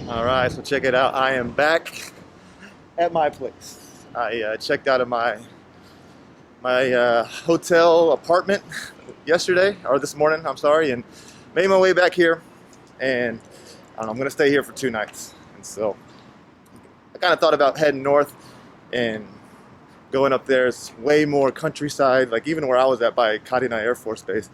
All right, so check it out. I am back at my place. I checked out of my hotel apartment yesterday, or this morning, I'm sorry, and made my way back here. And I don't know, I'm gonna stay here for 2 nights. And so I kind of thought about heading north and going up there. It's way more countryside. Like even where I was at by Cape Chinen Air Force Base,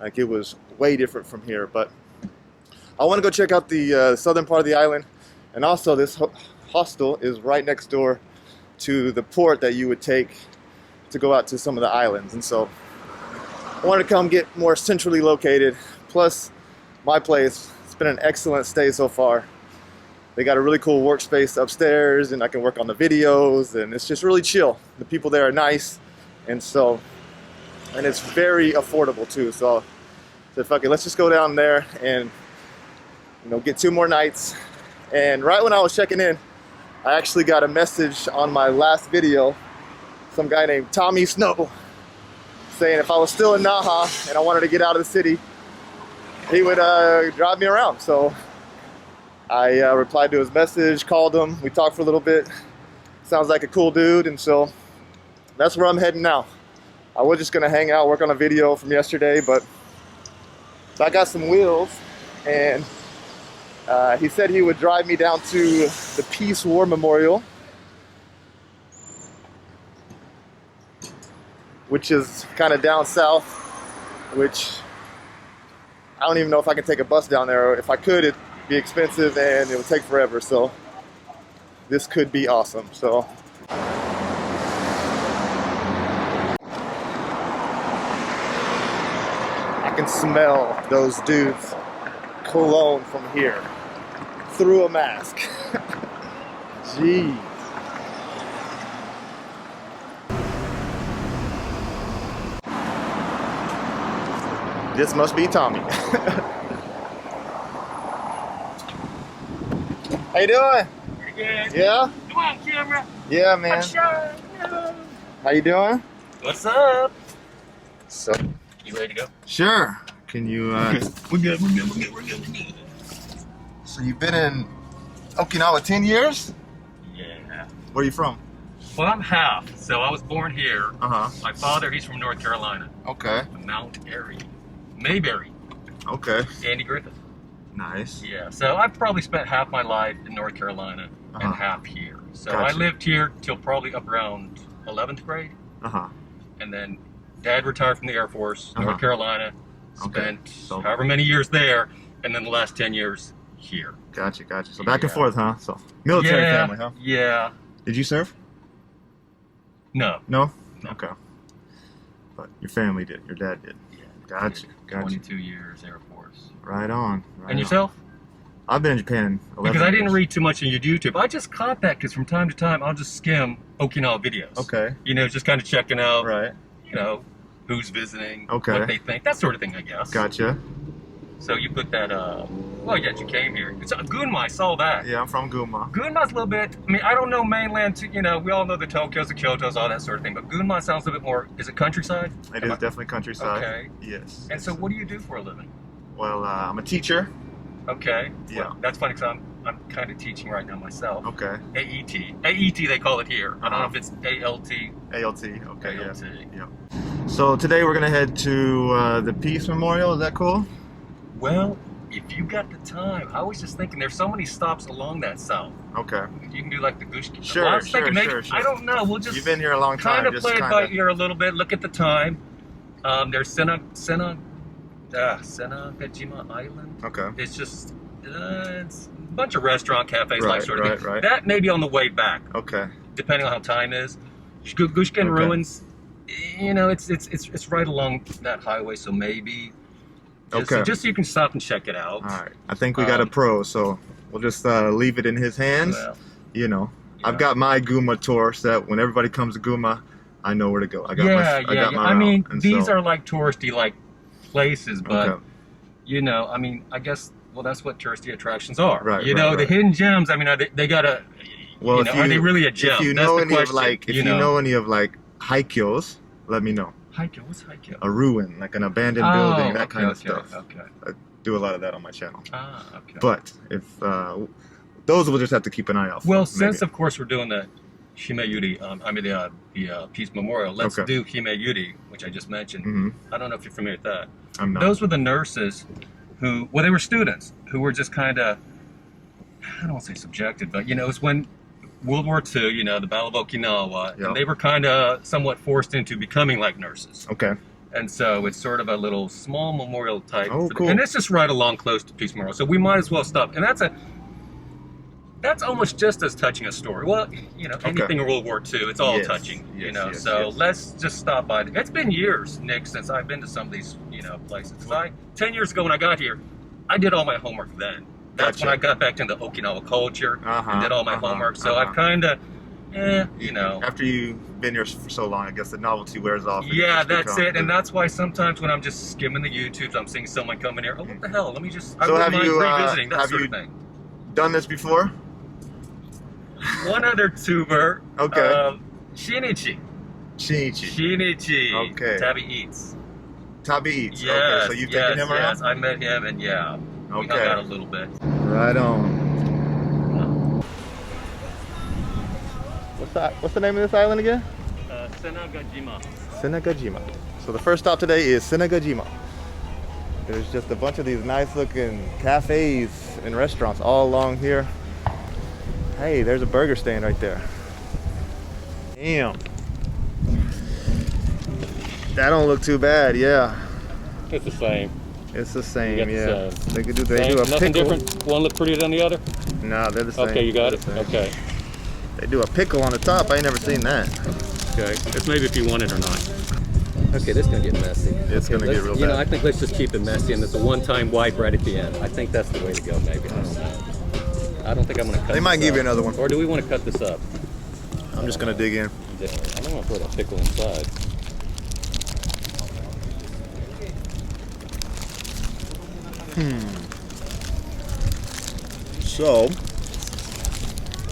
like it was way different from here. But I want to go check out the southern part of the island, and also this hostel is right next door to the port that you would take to go out to some of the islands. And so I wanted to come get more centrally located. Plus, my place, it's been an excellent stay so far. They got a really cool workspace upstairs, and I can work on the videos, and it's just really chill. The people there are nice, and it's very affordable too. So fuck it, let's just go down there and get 2 more nights. And right when I was checking in, I actually got a message on my last video, some guy named Tommy Snow, saying if I was still in Naha and I wanted to get out of the city, he would drive me around. So I replied to his message, called him, we talked for a little bit. Sounds like a cool dude, and so that's where I'm heading now. I was just gonna hang out, work on a video from yesterday, but I got some wheels, and he said he would drive me down to the Peace War Memorial, which is kind of down south, which I don't even know if I can take a bus down there. If I could, it'd be expensive and it would take forever. So this could be awesome. So I can smell those dudes' cologne from here through a mask. Jeez. This must be Tommy. How you doing? Pretty good. Yeah? Come on, camera. Yeah, man. How you doing? What's up? So, You ready to go? sure. Can you, We're good. So you've been in Okinawa 10 years? Yeah. Where are you from? Well, I'm half. So I was born here. Uh-huh. My father, he's from North Carolina. Okay. Mount Airy. Mayberry. Okay. Andy Griffith. Nice. Yeah. So I've probably spent half my life in North Carolina Uh-huh. and half here. So Gotcha. I lived here till probably up around 11th grade. Uh-huh. And then Dad retired from the Air Force, Uh-huh. North Carolina. Okay. Spent So- however many years there. And then the last 10 years here. Gotcha. So back and Yeah. forth, huh? So military Yeah, family, huh? Yeah. Did you serve? No. No? No. Okay. But your family did. Your dad did. Yeah. Gotcha. 22 years Air Force. Right on. Right And on. yourself? I've been in Japan 11 Because I didn't years. read too much on your YouTube. I just caught that because from time to time I'll just skim Okinawa videos. Okay. Just kind of checking out, Right. who's visiting, Okay. what they think, that sort of thing, I guess. Gotcha. So you put that, you came here. It's Gunma, I saw that. Yeah, I'm from Gunma. Gunma's a little bit, I don't know mainland, we all know the Tokyos, the Kyotos, all that sort of thing, but Gunma sounds a little bit more, is it countryside? It is definitely countryside. Okay. Yes. And so what do you do for a living? Well, I'm a teacher. Okay. Yeah. Well, that's funny because I'm kind of teaching right now myself. Okay. AET. AET they call it here. I don't know if it's ALT. ALT. Okay. ALT. Yeah. So today we're gonna head to the Peace Memorial. Is that cool? Well, if you got the time, I was just thinking there's so many stops along that south. Okay. You can do like the Goshikawa. Sure, Well, I was thinking sure. I don't know. We'll just You've been here a long time. kind of just play it kinda... by ear a little bit. Look at the time. There's Senagajima Island. Okay. It's just it's a bunch of restaurant cafes, like sort of thing. Right. That may be on the way back. Okay. Depending on how time is. Gushikawa ruins, it's right along that highway, so maybe. Just so you can stop and check it out. All right. I think we got a pro, so we'll just leave it in his hands. Well, I've got my Guma tour set. When everybody comes to Guma, I know where to go. I got my route, and these so... are like touristy places, but Okay. I guess. Well, that's what touristy attractions are. Right. The hidden gems. They gotta. Well, are they really a gem? If you That's know the any question, of you know any of haikyos, let me know. Haikyō? What's Haikyō? A ruin, like an abandoned building, that kind of stuff. Okay. I do a lot of that on my channel. Okay. But if Those we'll just have to keep an eye out for. Well, maybe. since of course we're doing the Himeyuri, the Peace Memorial, let's do Himeyuri, which I just mentioned. I don't know if you're familiar with that. I'm not. Those were the nurses who, well, they were students who were just kind of, I don't want to say subjected, but you know, it was when World War II, you know, the Battle of Okinawa, and they were kind of somewhat forced into becoming like nurses. Okay. And so it's sort of a little small memorial type. Oh, cool. And it's just right along close to Peace Memorial, so we might as well stop. And that's almost just as touching a story. Well, you know, anything in World War II, it's all touching, you know. So let's just stop by. It's been years, Nick, since I've been to some of these, you know, places. 10 years ago when I got here, I did all my homework then. That's when I got back into Okinawa culture and did all my homework. So I've kind of, you know. After you've been here for so long, I guess the novelty wears off. Yeah, that's it. And that's why sometimes when I'm just skimming the YouTubes, I'm seeing someone coming here. Oh, what the hell? Let me just, I wouldn't mind revisiting that sort of thing. Done this before? One other tuber. Okay. Shinichi. Shinichi. Okay. Tabi Eats. Tabi Eats. Yes, okay, so you've taken him around? Yes, I met him and we hung out a little bit. Right on. What's the name of this island again? Senagajima. Senagajima. So the first stop today is Senagajima. There's just a bunch of these nice looking cafes and restaurants all along here. Hey, there's a burger stand right there. Damn. That don't look too bad, yeah. It's the same. It's the same, yeah. They do a pickle. Nothing different? One look prettier than the other? No, they're the same. Okay, you got it? Okay. They do a pickle on the top. I ain't never seen that. Okay. It's maybe if you want it or not. Okay, this is going to get messy. It's going to get real bad. You know, I think let's just keep it messy and it's a one-time wipe right at the end. I think that's the way to go, maybe. I don't know. I don't think I'm going to cut They might give you another one. Or do we want to cut this up? I'm just going to dig in. I don't want to throw that pickle inside. So,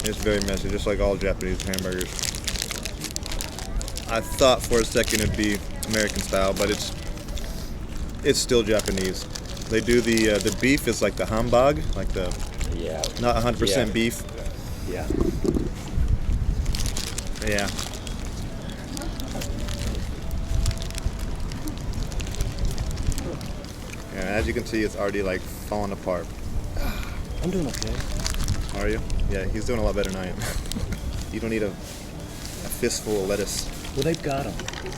it's very messy, just like all Japanese hamburgers. I thought for a second it'd be American style, but it's still Japanese. They do the beef is like the hambag, like the not 100% beef. Yeah. Yeah. And as you can see, it's already like falling apart. I'm doing okay. Are you? Yeah, he's doing a lot better than I am. You don't need a fistful of lettuce. Well, they've got them.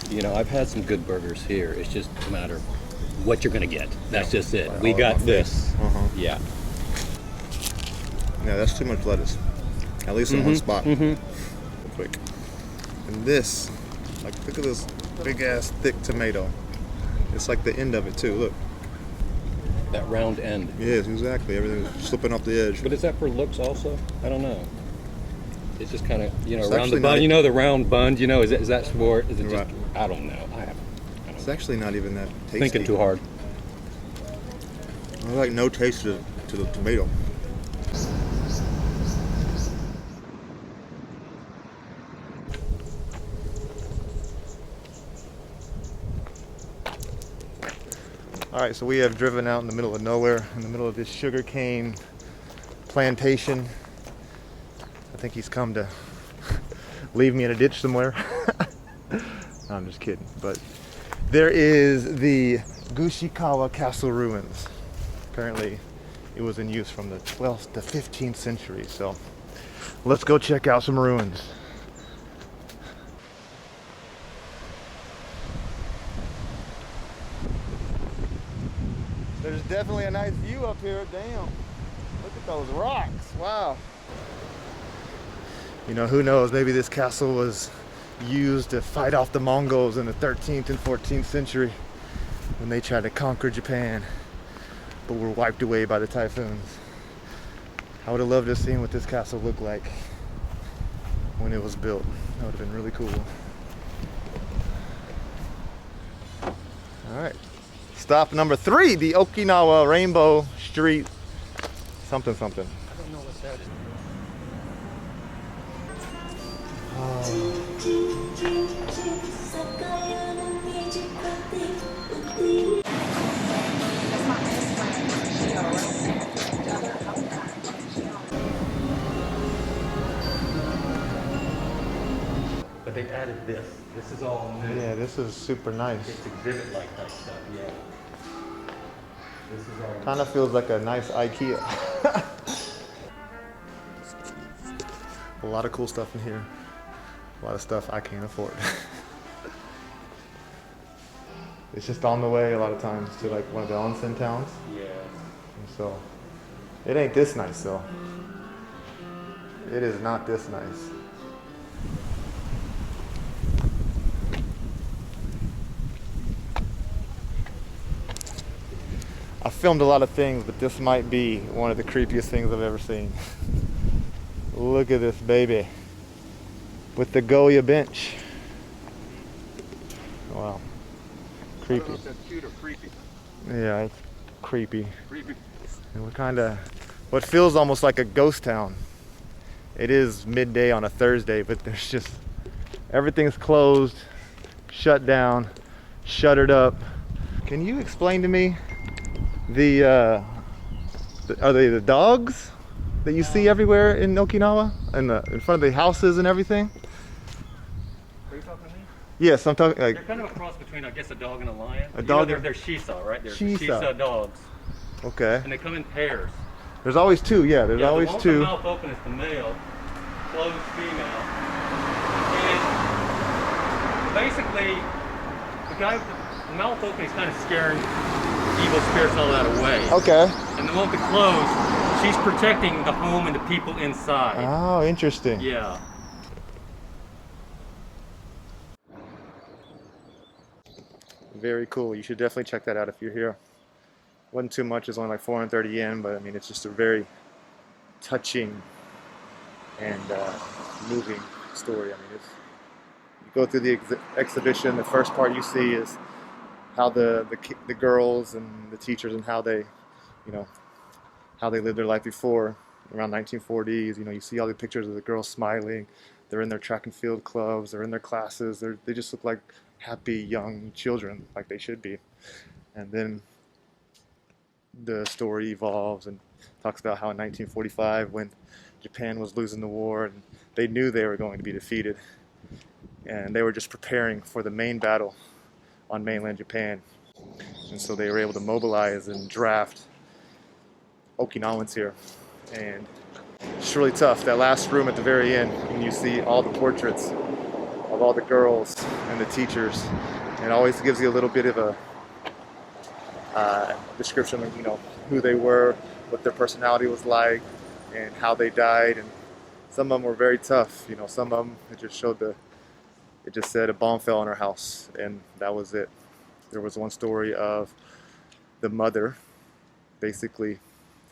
You know, I've had some good burgers here. It's just a matter of what you're going to get. That's just it. We got this. Yeah. Yeah, that's too much lettuce. At least in one spot. Real quick. And this, like, look at this big ass thick tomato. It's like the end of it too. Look. That round end. Yes, exactly. Everything's slipping off the edge. But is that for looks also? I don't know. It's just kind of, you know, around the bun. You know, the round bun. You know, is that sport? Is it just? I don't know. I don't it's actually not even that tasty. Thinking too hard. I like no taste to the tomato. All right, so we have driven out in the middle of nowhere, in the middle of this sugarcane plantation. I think he's come to leave me in a ditch somewhere. No, I'm just kidding. But there is the Goshikawa Castle ruins. Apparently, it was in use from the 12th to 15th century. So let's go check out some ruins. There's definitely a nice view up here. Damn. Look at those rocks. Wow. You know, who knows? Maybe this castle was used to fight off the Mongols in the 13th and 14th century when they tried to conquer Japan, but were wiped away by the typhoons. I would have loved to have seen what this castle looked like when it was built. That would have been really cool. All right. Stop number 3, the Okinawa Rainbow Street something. I don't know what that is. but they added this. This is all new. Yeah, this is super nice. It's exhibit-like type stuff, yeah. This is all Kind of feels like a nice IKEA. A lot of cool stuff in here. A lot of stuff I can't afford. It's just on the way a lot of times to like one of the onsen towns. Yeah. And so, it ain't this nice though. It is not this nice. I filmed a lot of things, but this might be one of the creepiest things I've ever seen. Look at this baby with the Goya Bench. Wow. Creepy. I don't know if that's cute or creepy. Yeah, it's creepy. Creepy. And we're kind of, what feels almost like a ghost town. It is midday on a Thursday, but there's just, everything's closed, shut down, shuttered up. Can you explain to me are they the dogs that you see everywhere in Okinawa? In front of the houses and everything? Are you talking to me? Yes, I'm talking like. They're kind of a cross between, I guess, a dog and a lion. A dog. You know, they're Shisa, right? They're Shisa. Shisa dogs. Okay. And they come in pairs. There's always two. Yeah, there's always the one two. with the mouth open is the male, closed female. And basically, the guy with the mouth open is kind of scaring evil spirits all that away. Okay. And the one with the closed, she's protecting the home and the people inside. Oh, interesting. Yeah. Very cool. You should definitely check that out if you're here. Wasn't too much. It's only like 430 yen, but I mean, it's just a very touching and moving story. I mean, you go through the exhibition. The first part you see is how the girls and the teachers and how they, how they lived their life before, around 1940s. You see all the pictures of the girls smiling. They're in their track and field clubs. They're in their classes. They just look like happy young children, like they should be. And then the story evolves and talks about how in 1945, when Japan was losing the war and they knew they were going to be defeated, and they were just preparing for the main battle on mainland Japan. And so they were able to mobilize and draft Okinawans here. And it's really tough. That last room at the very end, and you see all the portraits of all the girls and the teachers, and it always gives you a little bit of a description of who they were, what their personality was like, and how they died. And some of them were very tough. Some of them it just said a bomb fell on her house, and that was it. There was one story of the mother basically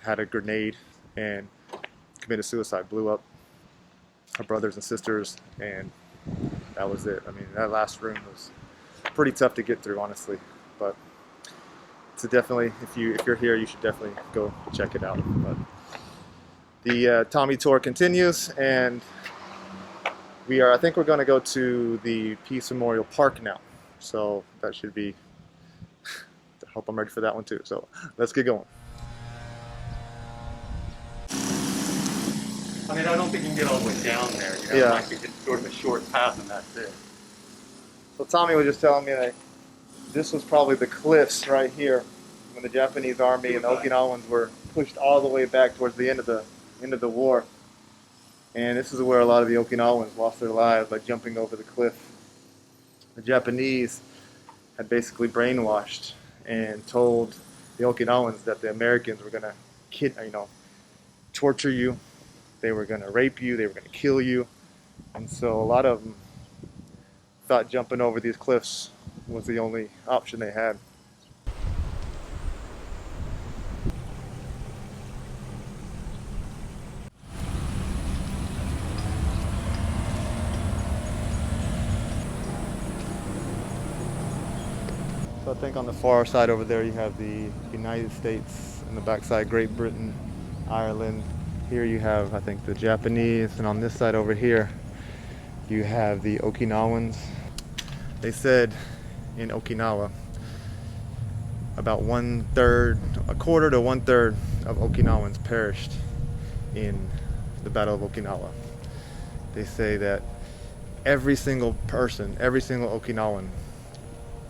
had a grenade and committed suicide, blew up her brothers and sisters, and that was it. I mean, that last room was pretty tough to get through, honestly. But it's definitely, if you're here, you should definitely go check it out. But the Tommy tour continues, and I think we're going to go to the Peace Memorial Park now. So that should be, I hope I'm ready for that one too. So let's get going. I mean, I don't think you can get all the way down there. Yeah. It might be just sort of a short path and that's it. So Tommy was just telling me that this was probably the cliffs right here when the Japanese army and the Okinawans were pushed all the way back towards the end of the war. And this is where a lot of the Okinawans lost their lives by jumping over the cliff. The Japanese had basically brainwashed and told the Okinawans that the Americans were going to torture you. They were going to rape you. They were going to kill you. And so a lot of them thought jumping over these cliffs was the only option they had. So I think on the far side over there you have the United States, and the backside Great Britain, Ireland. Here you have, I think, the Japanese, and on this side over here you have the Okinawans. They said in Okinawa about a quarter to one third of Okinawans perished in the Battle of Okinawa. They say that every single person, every single Okinawan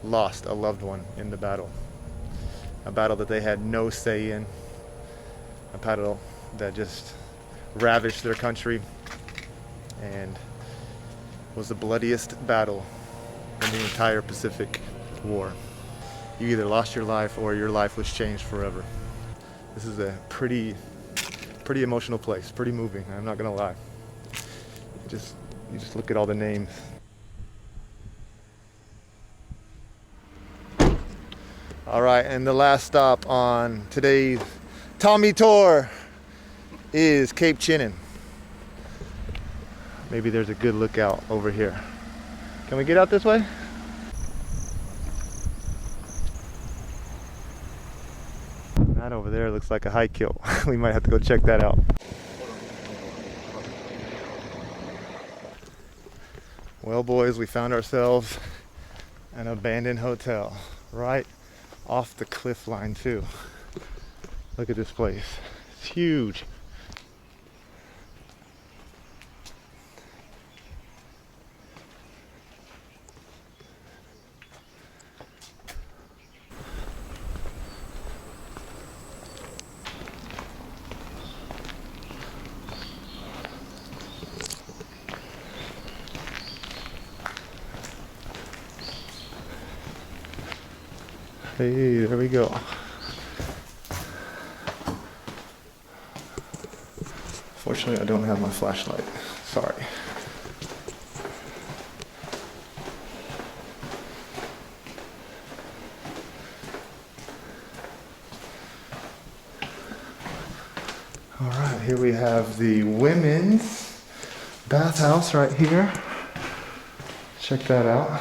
lost a loved one in the battle. A battle that they had no say in. A battle that just ravaged their country and was the bloodiest battle in the entire Pacific War. You either lost your life or your life was changed forever. This is a pretty emotional place, pretty moving, I'm not gonna lie. You just look at all the names. All right, and the last stop on today's Tommy tour is Cape Chinen. Maybe there's a good lookout over here. Can we get out this way? That over there looks like a high kill. We might have to go check that out. Well, boys, we found ourselves an abandoned hotel right off the cliff line too. Look at this place. It's huge. Hey, there we go. Fortunately, I don't have my flashlight. Sorry. All right, here we have the women's bathhouse right here. Check that out.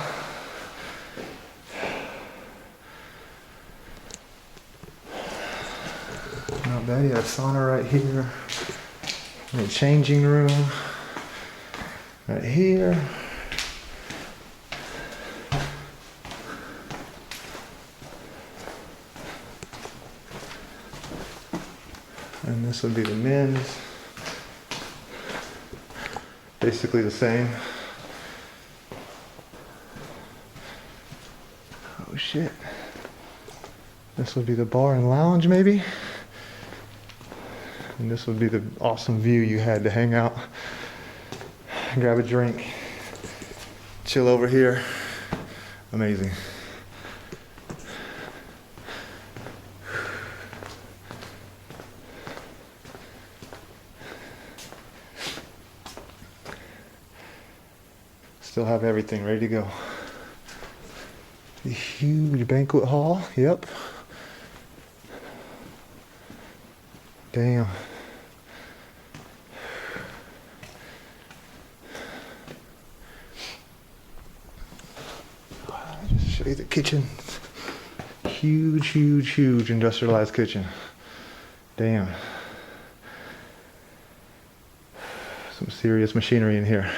Not bad. You have a sauna right here. And a changing room right here. And this would be the men's. Basically the same. Oh shit. This would be the bar and lounge maybe. And this would be the awesome view you had to hang out, grab a drink, chill over here. Amazing. Still have everything ready to go. The huge banquet hall, yep. Damn. Just show you the kitchen. Huge, huge, huge industrialized kitchen. Damn. Some serious machinery in here.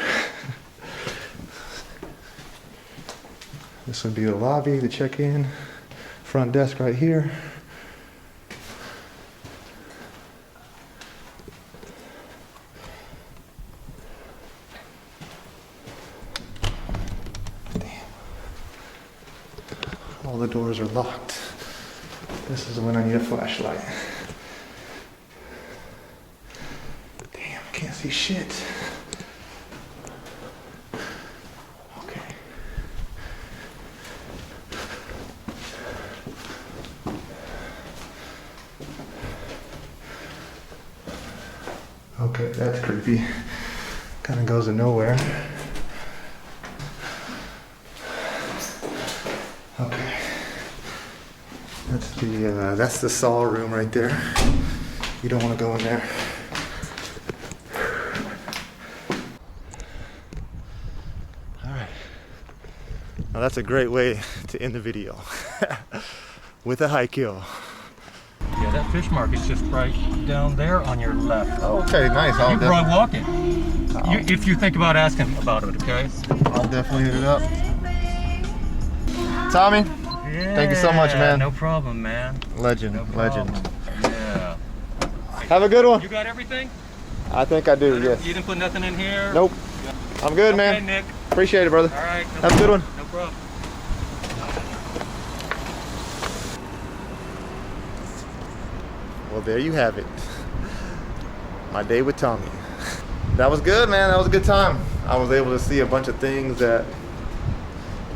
This would be the lobby, the check-in, front desk right here. All the doors are locked. This is when I need a flashlight. Damn, I can't see shit. Okay. Okay, that's creepy. Kind of goes to nowhere. Okay. That's the saw room right there. You don't want to go in there. All right. Now that's a great way to end the video with a high kill. Yeah, that fish market's just right down there on your left. Okay, nice. You can probably walk it. If you think about asking about it, okay? I'll definitely hit it up. Tommy, yeah, thank you so much, man. No problem, man. Legend, No legend. Yeah. Have a good one. You got everything? I think I do, yes. You didn't put nothing in here? Nope. I'm good, Okay, man. Nick. Appreciate it, brother. All right. Have a good one. No problem. Well, there you have it. My day with Tommy. That was good, man. That was a good time. I was able to see a bunch of things that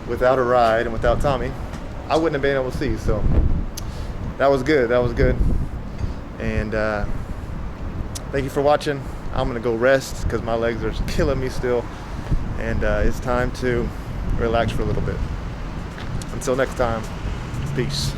without a ride and without Tommy, I wouldn't have been able to see. So that was good. That was good. And thank you for watching. I'm gonna go rest because my legs are killing me still. And it's time to relax for a little bit. Until next time, peace.